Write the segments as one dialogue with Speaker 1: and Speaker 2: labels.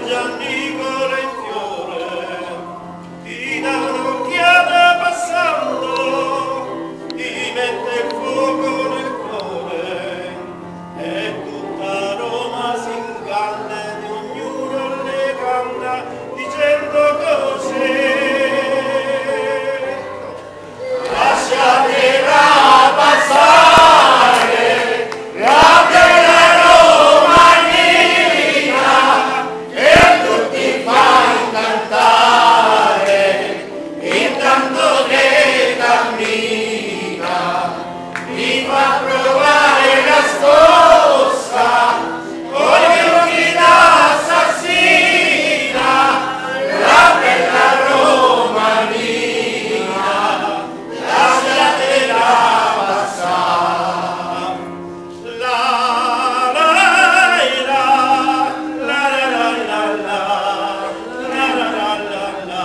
Speaker 1: Giannicolo in fiore, ti dà un'occhiata passando, ti mette il fuoco nel cuore, e tutta Roma si inganna ed ognuno le canta dicendo così. Lasciatela passare, la bella Romanina, che tutti fa incantare, intanto che cammina, mi fa provare la scossa, con gli occhi d'assassina, la bella Romanina, lasciatela passare. La la la la la la la la la la la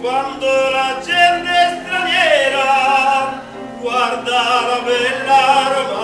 Speaker 1: quando la gente straniera guarda la bella Roma